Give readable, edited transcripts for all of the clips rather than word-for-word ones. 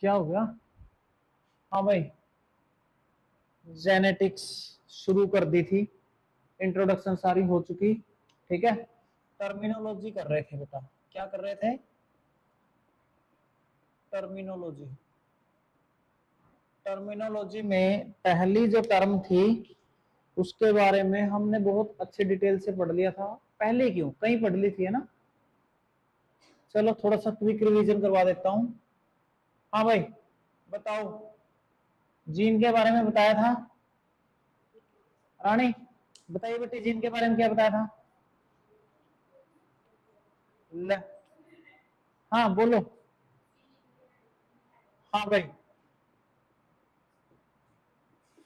क्या हो गया? हाँ भाई, जेनेटिक्स शुरू कर दी थी, इंट्रोडक्शन सारी हो चुकी, ठीक है। टर्मिनोलॉजी कर रहे थे बेटा, क्या कर रहे थे? टर्मिनोलॉजी। टर्मिनोलॉजी में पहली जो टर्म थी उसके बारे में हमने बहुत अच्छे डिटेल से पढ़ लिया था। पहले क्यों, कहीं पढ़ ली थी, है ना। चलो थोड़ा सा क्विक रिवीजन करवा देता हूं। हाँ भाई बताओ, जीन के बारे में बताया था। रानी बताइए बेटी, जीन के बारे में क्या बताया था? ले, हाँ बोलो। हाँ भाई,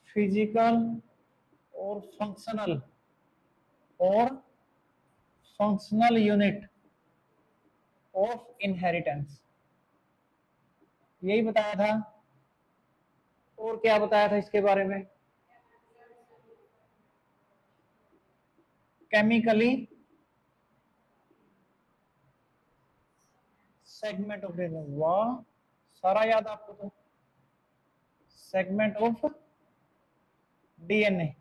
फिजिकल और और फंक्शनल यूनिट ऑफ इनहेरिटेंस, यही बताया था। और क्या बताया था इसके बारे में? केमिकली सेगमेंट ऑफ डीएनए, वाह सारा याद आपको तो। सेगमेंट ऑफ डीएनए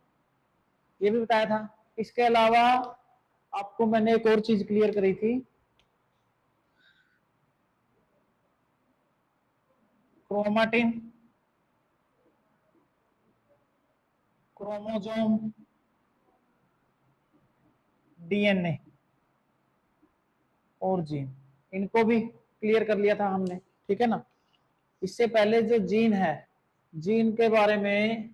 ये भी बताया था। इसके अलावा आपको मैंने एक और चीज क्लियर करी थी, क्रोमाटिन, क्रोमोजोम, डीएनए और जीन, इनको भी क्लियर कर लिया था हमने, ठीक है ना। इससे पहले जो जीन है, जीन के बारे में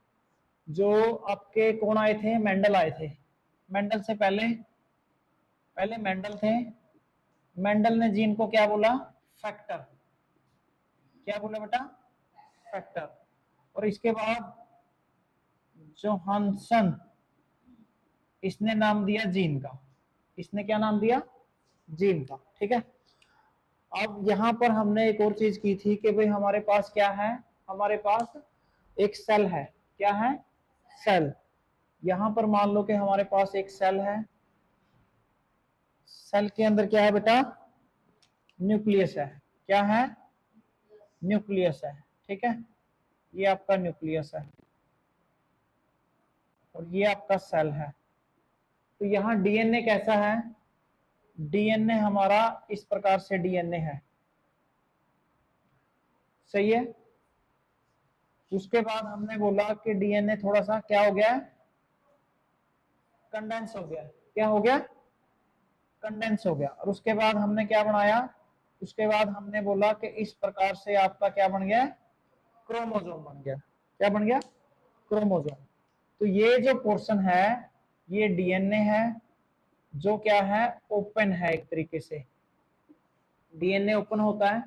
जो आपके कौन आए थे? मेंडल आए थे। मेंडल से पहले पहले मेंडल थे। मेंडल ने जीन को क्या बोला? फैक्टर। क्या बोला बेटा? फैक्टर। और इसके बाद जोहानसन, इसने नाम दिया जीन का। इसने क्या नाम दिया? जीन का, ठीक है। अब यहां पर हमने एक और चीज की थी कि भाई हमारे पास क्या है? हमारे पास एक सेल है। क्या है? सेल। यहां पर मान लो कि हमारे पास एक सेल है। सेल के अंदर क्या है बेटा? न्यूक्लियस है। क्या है? न्यूक्लियस है, ठीक है। ये आपका न्यूक्लियस है और ये आपका सेल है। तो यहाँ डीएनए कैसा है? डीएनए हमारा इस प्रकार से डीएनए है, सही है। उसके बाद हमने बोला कि डीएनए थोड़ा सा क्या हो गया? कंडेंस हो गया। क्या हो गया? कंडेंस हो गया। और उसके बाद हमने क्या बनाया? उसके बाद हमने बोला कि इस प्रकार से आपका क्या बन गया? क्रोमोजोम बन गया। क्या बन गया? क्रोमोजोम। तो ये जो पोर्शन है ये डीएनए है, जो क्या है? ओपन है एक तरीके से। डीएनए ओपन होता है,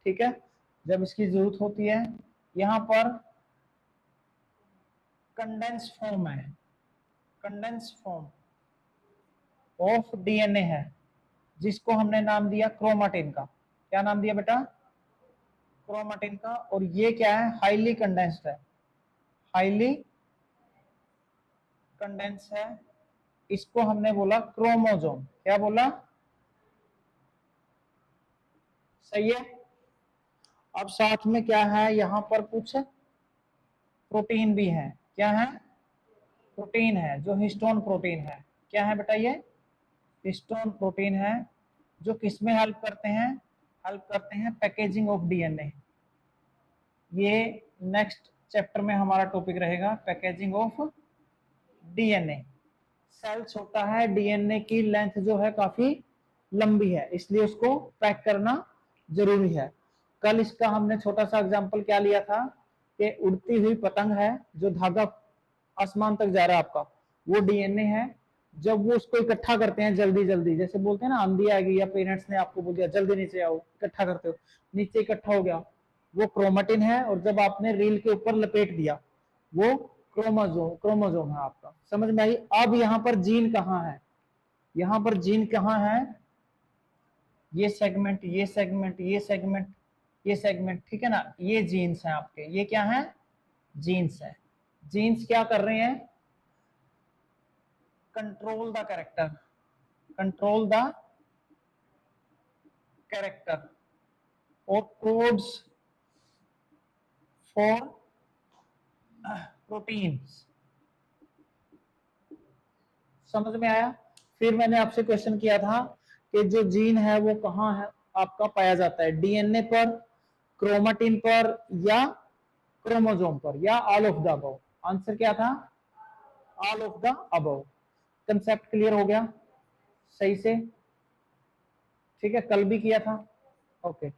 ठीक है, जब इसकी जरूरत होती है। यहां पर कंडेंस फॉर्म है, कंडेंस फॉर्म ऑफ डीएनए है, जिसको हमने नाम दिया क्रोमाटिन का। क्या नाम दिया बेटा? क्रोमाटिन का। और ये क्या है? हाईली कंडेंस्ड है, हाईली कंडेंस है। इसको हमने बोला क्रोमोजोम। क्या बोला? सही है। अब साथ में क्या है? यहां पर कुछ प्रोटीन भी है। क्या है? प्रोटीन है, जो हिस्टोन प्रोटीन है। क्या है बेटा? ये हिस्टोन प्रोटीन है, जो किसमें हेल्प करते हैं? हेल्प करते हैं पैकेजिंग ऑफ डीएनए। ये नेक्स्ट चैप्टर में हमारा टॉपिक रहेगा, पैकेजिंग ऑफ डीएनए। सेल छोटा है, डीएनए की लेंथ जो है काफी लंबी है, इसलिए उसको पैक करना जरूरी है। कल इसका हमने छोटा सा एग्जांपल क्या लिया था कि उड़ती हुई पतंग है, जो धागा आसमान तक जा रहा है आपका, वो डीएनए है। जब वो उसको इकट्ठा करते हैं जल्दी जल्दी, जैसे बोलते हैं ना आंधी आ गई या पेरेंट्स ने आपको बोल दिया जल्दी नीचे आओ, इकट्ठा करते हो, नीचे इकट्ठा हो गया, वो क्रोमेटिन है। और जब आपने रील के ऊपर लपेट दिया, वो क्रोमोजोम है आपका। समझ में आई? अब यहां पर जीन कहां है? यहां पर जीन कहां है? ये सेगमेंट, ये सेगमेंट, ये सेगमेंट, ये सेगमेंट, ठीक है ना। ये जीन्स हैं आपके। ये क्या है? जीन्स है। जीन्स क्या कर रहे हैं? Control the character, control the character और कोड्स फॉर प्रोटीन्स। समझ में आया? फिर मैंने आपसे क्वेश्चन किया था कि जो जीन है वो कहाँ है आपका पाया जाता है, डीएनए पर, क्रोमेटिन पर, या क्रोमोसोम पर, या all of the above? Answer क्या था? All of the above. Concept clear हो गया सही से? ठीक है, कल भी किया था। ओके,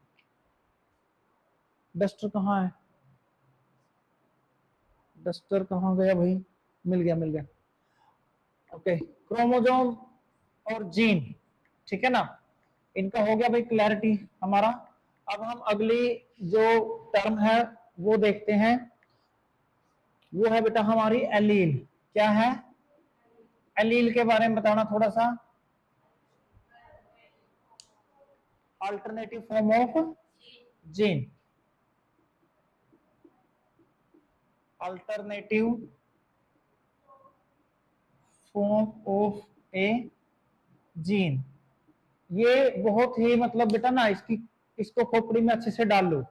डस्टर कहाँ है? डस्टर कहाँ गया भाई? मिल गया, मिल गया। ओके, क्रोमोसोम और जीन, ठीक है ना, इनका हो गया भाई क्लैरिटी हमारा। अब हम अगली जो टर्म है वो देखते हैं, वो है बेटा हमारी एलील। क्या है? एलील के बारे में बताना थोड़ा सा। Alternative form of gene, alternative form of A gene. ये बहुत ही मतलब बेटा ना इसको खोपड़ी में अच्छे से डाल लो,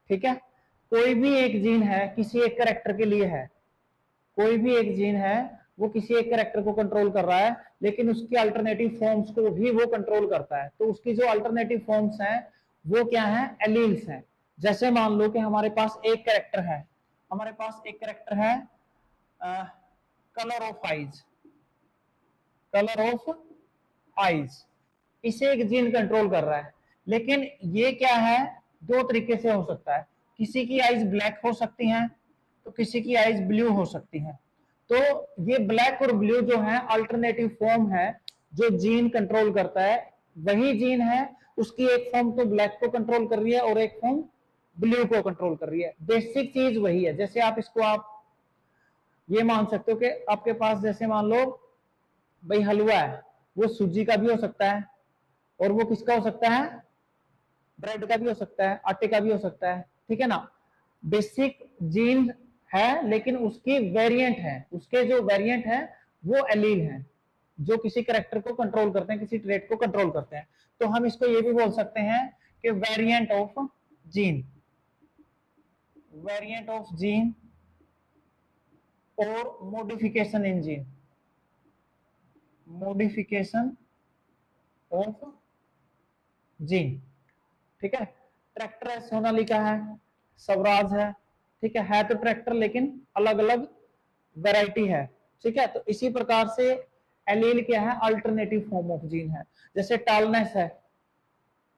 ठीक है। कोई भी एक जीन है किसी एक कैरेक्टर के लिए है, कोई भी एक जीन है वो किसी एक कैरेक्टर को कंट्रोल कर रहा है, लेकिन उसकी अल्टरनेटिव फॉर्म्स को भी वो कंट्रोल करता है। तो उसकी जो अल्टरनेटिव फॉर्म्स हैं वो क्या है? एलील्स हैं। जैसे मान लो कि हमारे पास एक कैरेक्टर है, हमारे पास एक कैरेक्टर है colour of eyes, colour of eyes, इसे एक जीन कंट्रोल कर रहा है। लेकिन ये क्या है, दो तरीके से हो सकता है, किसी की आइज ब्लैक हो सकती हैं, तो किसी की आइज ब्लू हो सकती हैं। तो ये ब्लैक और ब्लू जो है अल्टरनेटिव फॉर्म है जो जीन कंट्रोल करता है। वही जीन है, उसकी एक फॉर्म तो ब्लैक को कंट्रोल कर रही है और एक फॉर्म ब्लू को कंट्रोल कर रही है। बेसिक चीज वही है। जैसे आप इसको आप ये मान सकते हो कि आपके पास जैसे मान लो भाई हलवा है, वो सूजी का भी हो सकता है और वो किसका हो सकता है? ब्रेड का भी हो सकता है, आटे का भी हो सकता है, ठीक है ना। बेसिक जीन है लेकिन उसकी वेरिएंट है, उसके जो वेरिएंट है वो एलील है जो किसी कैरेक्टर को कंट्रोल करते हैं, किसी ट्रेट को कंट्रोल करते हैं। तो हम इसको ये भी बोल सकते हैं कि variant of gene, variant of gene और modification in gene, modification of gene, ठीक है। ट्रैक्टर है, सोनालिका है, स्वराज है, ठीक है तो ट्रैक्टर लेकिन अलग अलग वैरायटी है, ठीक है। तो इसी प्रकार से एलील क्या है? अल्टरनेटिव फॉर्म ऑफ जीन है। जैसे टालनेस है,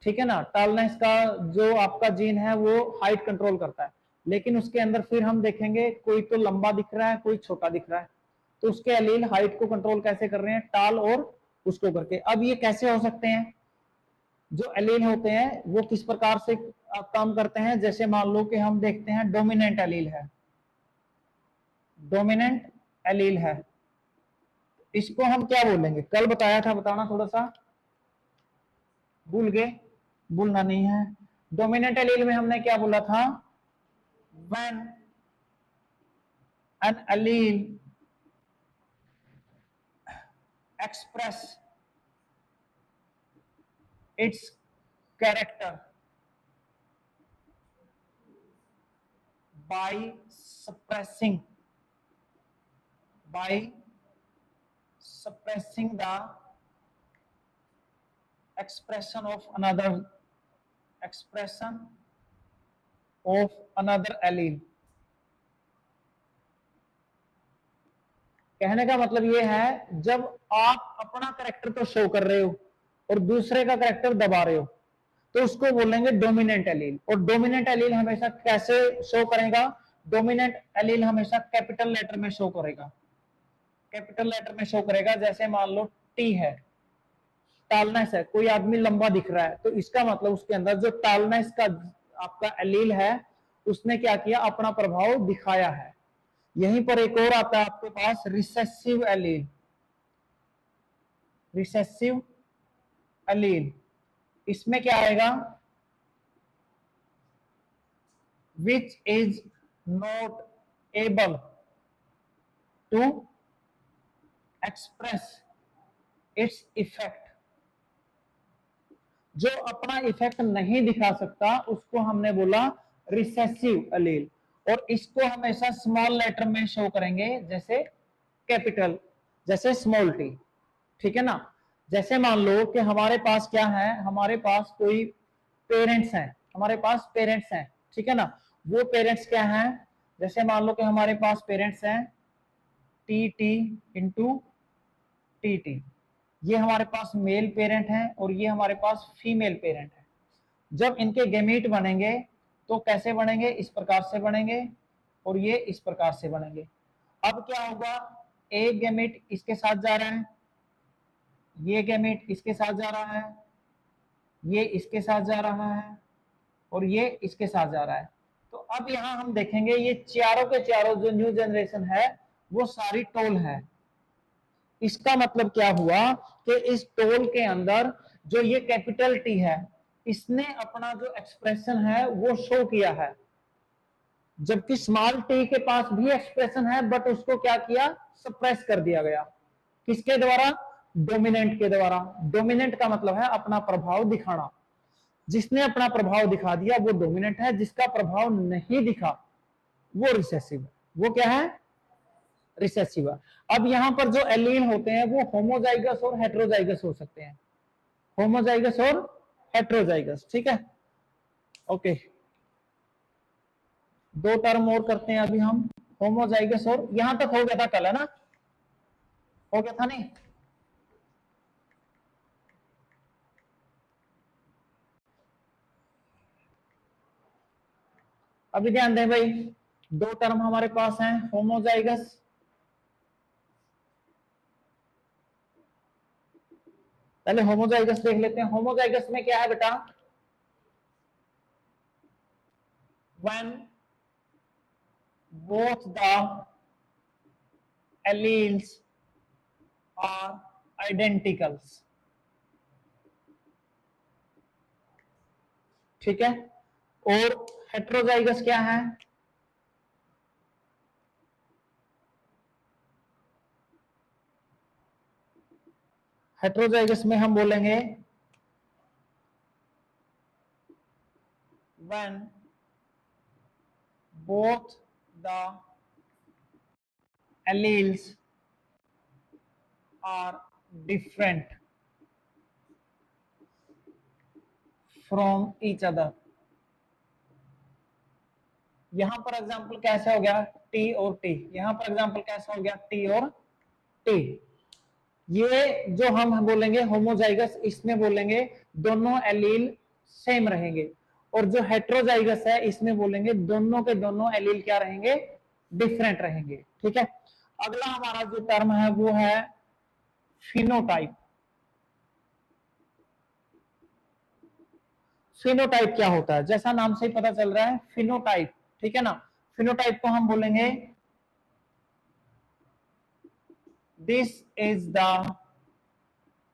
ठीक है ना, टालनेस का जो आपका जीन है वो हाइट कंट्रोल करता है, लेकिन उसके अंदर फिर हम देखेंगे कोई तो लंबा दिख रहा है, कोई छोटा दिख रहा है, तो उसके एलील हाइट को कंट्रोल कैसे कर रहे हैं? टाल और उसको करके। अब ये कैसे हो सकते हैं? जो एलील होते हैं वो किस प्रकार से काम करते हैं? जैसे मान लो कि हम देखते हैं डोमिनेंट एलील है, डोमिनेंट एलील है, इसको हम क्या बोलेंगे? कल बताया था, बताना थोड़ा सा, भूल गए? भूलना नहीं है। डोमिनेंट एलील में हमने क्या बोला था? When an allele express it's character by suppressing the expression of another allele। कहने का मतलब ये है जब आप अपना करेक्टर तो शो कर रहे हो और दूसरे का करेक्टर दबा रहे हो तो उसको बोलेंगे डोमिनेंट एलील। और डोमिनेंट एलील हमेशा कैसे शो करेगा? डोमिनेंट एलील हमेशा कैपिटल लेटर में शो करेगा, कैपिटल लेटर में शो करेगा। जैसे मान लो टी है, टालनेस है, कोई आदमी लंबा दिख रहा है तो इसका मतलब उसके अंदर जो टालनेस का आपका एलील है उसने क्या किया? अपना प्रभाव दिखाया है। यहीं पर एक और आता है आपके पास रिसेसिव एलील, रिसेसिव एलील, इसमें क्या आएगा? which is not able to express its effect, जो अपना इफेक्ट नहीं दिखा सकता उसको हमने बोला रिसेसिव एलील, और इसको हमेशा स्मॉल लेटर में शो करेंगे, जैसे कैपिटल, जैसे स्मॉल टी, ठीक है ना। जैसे मान लो कि हमारे पास क्या है, हमारे पास कोई पेरेंट्स हैं, हमारे पास पेरेंट्स हैं, ठीक है ना। वो पेरेंट्स क्या हैं, जैसे मान लो कि हमारे पास पेरेंट्स हैं T T into T T, ये हमारे पास मेल पेरेंट है और ये हमारे पास फीमेल पेरेंट है। जब इनके गैमीट बनेंगे तो कैसे बनेंगे, इस प्रकार से बनेंगे और ये इस प्रकार से बनेंगे। अब क्या होगा, एक गैमीट इसके साथ जा रहा है, ये गैमीट इसके साथ जा रहा है, ये इसके साथ जा रहा है और ये इसके साथ जा रहा है। तो अब यहां हम देखेंगे ये चारों के चारों जो न्यू जनरेशन है वो सारी टोल है। इसका मतलब क्या हुआ कि इस टोल के अंदर जो ये कैपिटल टी है इसने अपना जो एक्सप्रेशन है वो शो किया है, जबकि स्मॉल टी के पास भी एक्सप्रेशन है बट उसको क्या किया, सप्रेस कर दिया गया। किसके द्वारा, डोमिनेंट के द्वारा। डोमिनेंट का मतलब है अपना प्रभाव दिखाना, जिसने अपना प्रभाव दिखा दिया वो डोमिनेंट है, जिसका प्रभाव नहीं दिखा वो रिसेसिव है। वो क्या है, रिसेसिव है। अब यहां पर जो एलील होते हैं वो होमोजाइगस और हेट्रोजाइगस हो सकते हैं, होमोजाइगस और हेट्रोजाइगस, ठीक है। ओके, दो टर्म और करते हैं अभी हम, होमोजाइगस और, यहां तक हो गया था कल, है ना, हो गया था नहीं। अभी ध्यान दें भाई, दो टर्म हमारे पास हैं, होमोजाइगस, पहले होमोजाइगस देख लेते हैं। होमोजाइगस में क्या है बेटा, when both the alleles are identicals, ठीक है। और हेट्रोजाइगस क्या है, हेट्रोजाइगस में हम बोलेंगे when both the alleles are different from each other। यहां पर एग्जांपल कैसे हो गया, टी और टी, यहां पर एग्जांपल कैसा हो गया, टी और टी। ये जो हम बोलेंगे होमोजाइगस, इसमें बोलेंगे दोनों एलील सेम रहेंगे, और जो हेट्रोजाइगस है इसमें बोलेंगे दोनों के दोनों एलील क्या रहेंगे, डिफरेंट रहेंगे, ठीक है। अगला हमारा जो टर्म है वो है फिनोटाइप। फिनोटाइप क्या होता है, जैसा नाम से ही पता चल रहा है, फिनोटाइप, ठीक है ना। फिनोटाइप को हम बोलेंगे this is the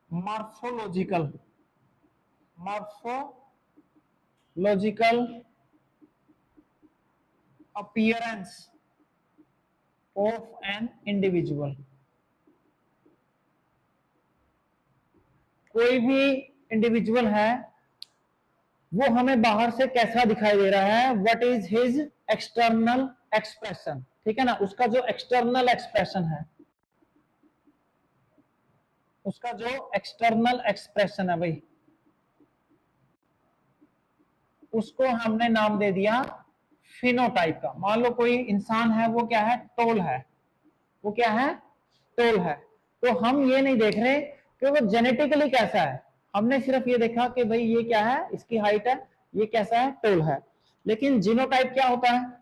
morphological appearance of an individual. कोई भी इंडिविजुअल है वो हमें बाहर से कैसा दिखाई दे रहा है, what is his external expression, ठीक है ना। उसका जो एक्सटर्नल एक्सप्रेशन है, उसका जो एक्सटर्नल एक्सप्रेशन है भाई, उसको हमने नाम दे दिया फिनोटाइप का। मान लो कोई इंसान है वो क्या है, टोल है, वो क्या है, टोल है। तो हम ये नहीं देख रहे कि वो जेनेटिकली कैसा है, हमने सिर्फ ये देखा कि भाई ये क्या है, इसकी हाइट है, ये कैसा है, टोल है। लेकिन जीनोटाइप क्या होता है,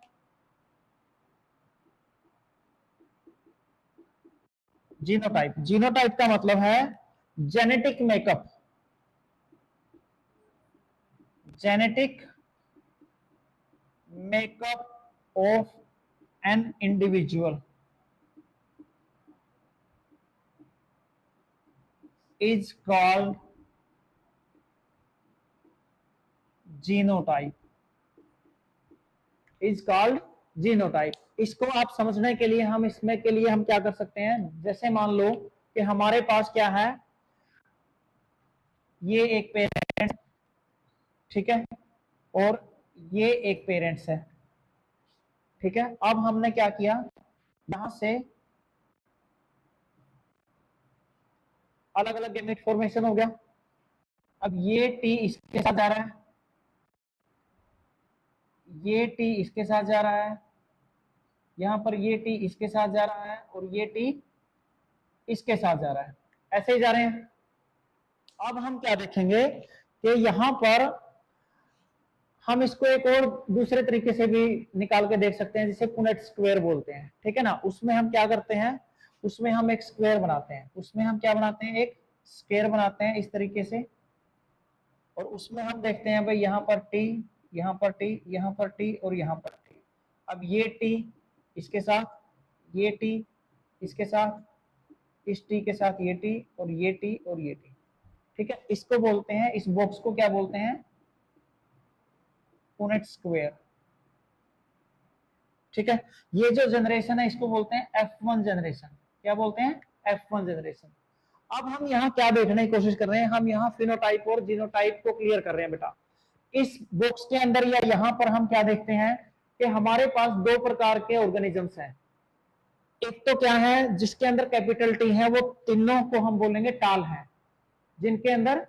जीनोटाइप का मतलब है genetic makeup, genetic makeup of an individual is called genotype, is called genotype। इसको आप समझने के लिए हम इसमें के लिए हम क्या कर सकते हैं, जैसे मान लो कि हमारे पास क्या है, ये एक पेरेंट, ठीक है, और ये एक पेरेंट्स है, ठीक है। अब हमने क्या किया, यहां से अलग अलग गैमेट फॉर्मेशन हो गया। अब ये टी इसके साथ जा रहा है, ये टी इसके साथ जा रहा है, यहां पर ये टी इसके साथ जा रहा है और ये टी इसके साथ जा रहा है, ऐसे ही जा रहे हैं। अब हम क्या देखेंगे कि यहां पर हम इसको एक और दूसरे तरीके से भी निकाल के देख सकते हैं, जिसे पुनेट स्क्वायर बोलते हैं, ठीक है ना। उसमें हम क्या करते हैं, उसमें हम एक स्क्वायर बनाते हैं, उसमें हम क्या बनाते हैं, एक स्क्वायर बनाते हैं इस तरीके से। और उसमें हम देखते हैं भाई यहाँ पर टी, यहाँ पर टी, यहाँ पर टी और यहाँ पर टी। अब ये टी इसके साथ, ये टी इसके साथ, इस टी के साथ ये टी और ये टी और ये टी, ठीक है। इसको बोलते हैं, इस बॉक्स को क्या बोलते हैं, पुनेट स्क्वायर, ठीक है। ये जो जनरेशन है इसको बोलते हैं F1 जनरेशन। क्या बोलते हैं, F1 जनरेशन। अब हम यहाँ क्या देखने की कोशिश कर रहे हैं, हम यहाँ फिनोटाइप और जीनोटाइप को क्लियर कर रहे हैं बेटा। इस बॉक्स के अंदर या यहाँ पर हम क्या देखते हैं कि हमारे पास दो प्रकार के ऑर्गेनिजम्स हैं। एक तो क्या है, जिसके अंदर कैपिटल टी है, वो तीनों को हम बोलेंगे टाल है। जिनके अंदर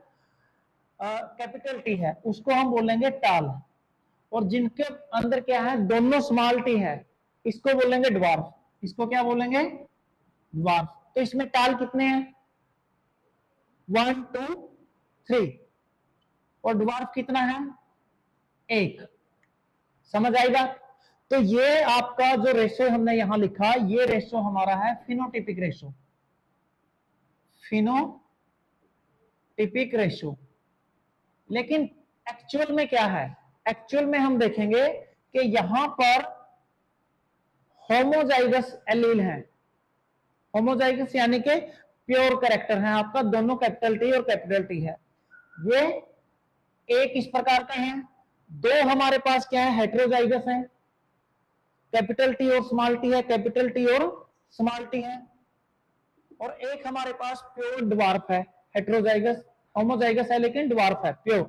कैपिटल टी है उसको हम बोलेंगे टाल। और जिनके अंदर क्या है, दोनों स्मॉल टी है, इसको बोलेंगे ड्वार्फ। इसको क्या बोलेंगे, ड्वार्फ। तो इसमें टाल कितने हैं, 1 2 3, और ड्वार्फ कितना है, 1। समझ आई बात। तो ये आपका जो रेशो हमने यहां लिखा, ये रेशो हमारा है फिनोटिपिक रेशो, फिनोटिपिक रेशो। लेकिन एक्चुअल में क्या है, एक्चुअल में हम देखेंगे कि यहां पर होमोजाइगस एलील है। होमोजाइगस यानी कि प्योर कैरेक्टर है आपका, दोनों कैपिटल टी और कैपिटल टी है। ये एक इस प्रकार का है, दो हमारे पास क्या है, हेट्रोजाइगस है, कैपिटल टी और स्मॉल टी है, कैपिटल टी और स्मॉल टी है। और एक हमारे पास प्योर ड्वार्फ है, हेट्रोजाइगस, होमोजाइगस है लेकिन ड्वार्फ है, प्योर।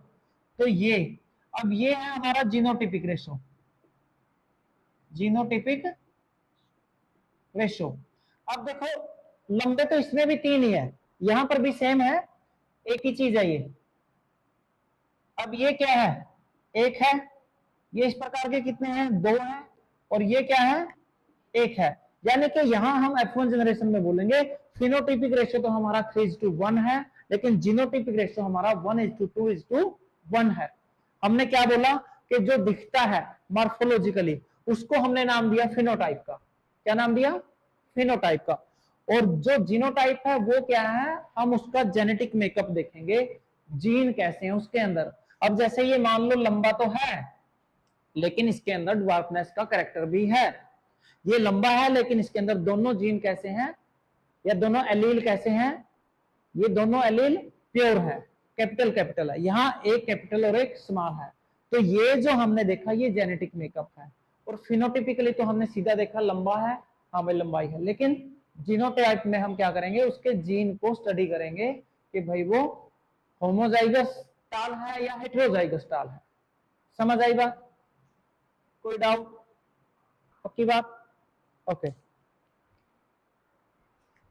तो ये, अब ये है हमारा जीनोटिपिक रेशो, जीनोटिपिक रेशो। अब देखो लंबे तो इसमें भी 3 ही है, यहां पर भी सेम है, एक ही चीज है ये। अब ये क्या है, एक है, ये इस प्रकार के कितने हैं, 2 हैं, और ये क्या है, एक है। यानी कि यहां हम F1 जनरेशन में बोलेंगे फिनोटिपिक रेशियो तो हमारा 3:1 है, लेकिन जीनोटिपिक रेशियो हमारा 1:2:1 है। हमने क्या बोला कि जो दिखता है मॉर्फोलॉजिकली उसको हमने नाम दिया फिनोटाइप का। क्या नाम दिया, फिनोटाइप का। और जो जीनोटाइप है वो क्या है, हम उसका जेनेटिक मेकअप देखेंगे, जीन कैसे हैं उसके अंदर। अब जैसे ये मान लो लंबा तो है लेकिन इसके अंदर ड्वार्फनेस का कैरेक्टर भी है। ये लंबा है लेकिन इसके अंदर दोनों जीन कैसे हैं, या दोनों एलील कैसे हैं, ये दोनों एलील प्योर है, कैपिटल कैपिटल है, यहाँ एक कैपिटल और एक स्मॉल है। तो ये जो हमने देखा ये जेनेटिक मेकअप है। और फिनोटिपिकली तो हमने सीधा देखा लंबा है, हाँ भाई लंबाई है, लेकिन जीनोटाइप में हम क्या करेंगे, उसके जीन को स्टडी करेंगे कि भाई वो होमोजाइगस टाल है या हेटेरोजाइगस टाल है। समझ आई बात, कोई डाउट, पक्की बात, ओके।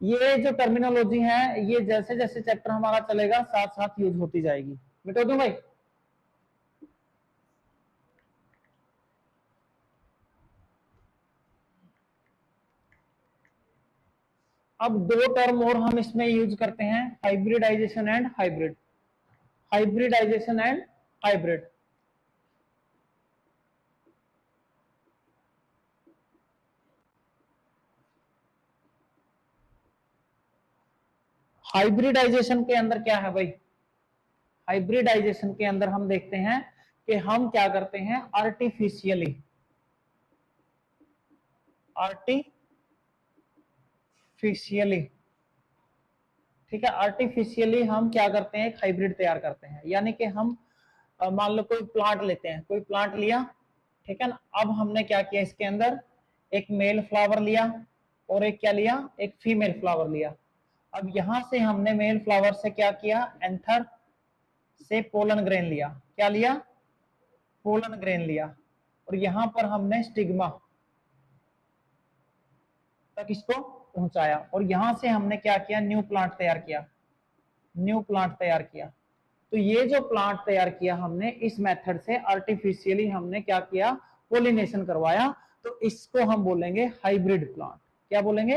ये जो टर्मिनोलॉजी है ये जैसे जैसे चैप्टर हमारा चलेगा साथ साथ यूज होती जाएगी। मिटा दूं भाई, अब 2 टर्म और हम इसमें यूज करते हैं, hybridisation and hybrid, hybridisation and hybrid. Hybridisation के अंदर क्या है भाई, हाइब्रिडाइजेशन के अंदर हम देखते हैं कि हम क्या करते हैं, आर्टिफिशियली, आर्टिफिशियली, ठीक है, आर्टिफिशियली हम क्या करते हैं, एक हाइब्रिड तैयार करते हैं। यानी कि हम मान लो कोई प्लांट लेते हैं, कोई प्लांट लिया, ठीक है ना। अब हमने क्या किया, इसके अंदर एक मेल फ्लावर लिया और एक क्या लिया, एक फीमेल फ्लावर लिया। अब यहां से हमने मेल फ्लावर से क्या किया, एंथर से पोलन ग्रेन लिया, क्या लिया, पोलन ग्रेन लिया और यहां पर हमने स्टिग्मा तक इसको पहुंचाया और यहां से हमने क्या किया, न्यू प्लांट तैयार किया, न्यू प्लांट तैयार किया। तो ये जो प्लांट तैयार किया हमने इस मेथड से आर्टिफिशियली हमने क्या किया, पोलिनेशन करवाया, तो इसको हम बोलेंगे हाइब्रिड प्लांट। क्या बोलेंगे,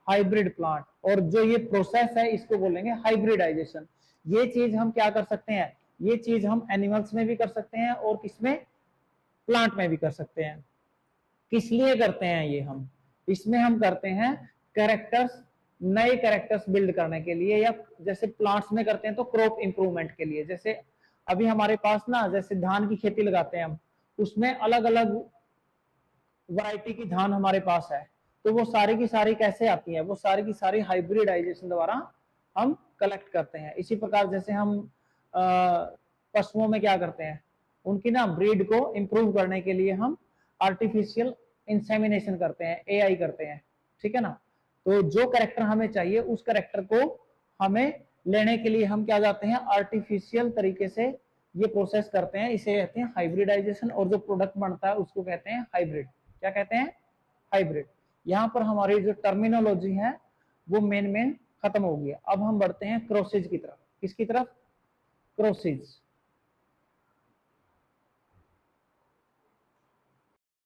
हाइब्रिड प्लांट। और जो ये प्रोसेस है इसको बोलेंगे हाइब्रिडाइजेशन। ये चीज हम क्या कर सकते हैं, ये चीज हम एनिमल्स में भी कर सकते हैं और किसमें, प्लांट में भी कर सकते हैं। किस लिए करते हैं ये हम, इसमें हम करते हैं कैरेक्टर्स, नए कैरेक्टर्स बिल्ड करने के लिए, या जैसे प्लांट्स में करते हैं तो क्रॉप इंप्रूवमेंट के लिए। जैसे अभी हमारे पास ना, जैसे धान की खेती लगाते हैं हम, उसमें अलग अलग वैरायटी की धान हमारे पास है, तो वो सारी की सारी कैसे आती है, वो सारी की सारी हाइब्रिडाइजेशन द्वारा हम कलेक्ट करते हैं। इसी प्रकार जैसे हम पशुओं में क्या करते हैं, उनकी ना ब्रीड को इंप्रूव करने के लिए हम आर्टिफिशियल इंसेमिनेशन करते हैं, एआई करते हैं, ठीक है ना। तो जो कैरेक्टर हमें चाहिए उस कैरेक्टर को हमें लेने के लिए हम क्या जाते हैं, आर्टिफिशियल तरीके से ये प्रोसेस करते हैं, इसे कहते हैं हाइब्रिडाइजेशन। और जो प्रोडक्ट बनता है उसको कहते हैं हाइब्रिड। क्या कहते हैं, हाइब्रिड। यहाँ पर हमारी जो टर्मिनोलॉजी है वो मेन खत्म हो गया। अब हम बढ़ते हैं क्रॉसेज की तरफ। किसकी तरफ, क्रॉसेज।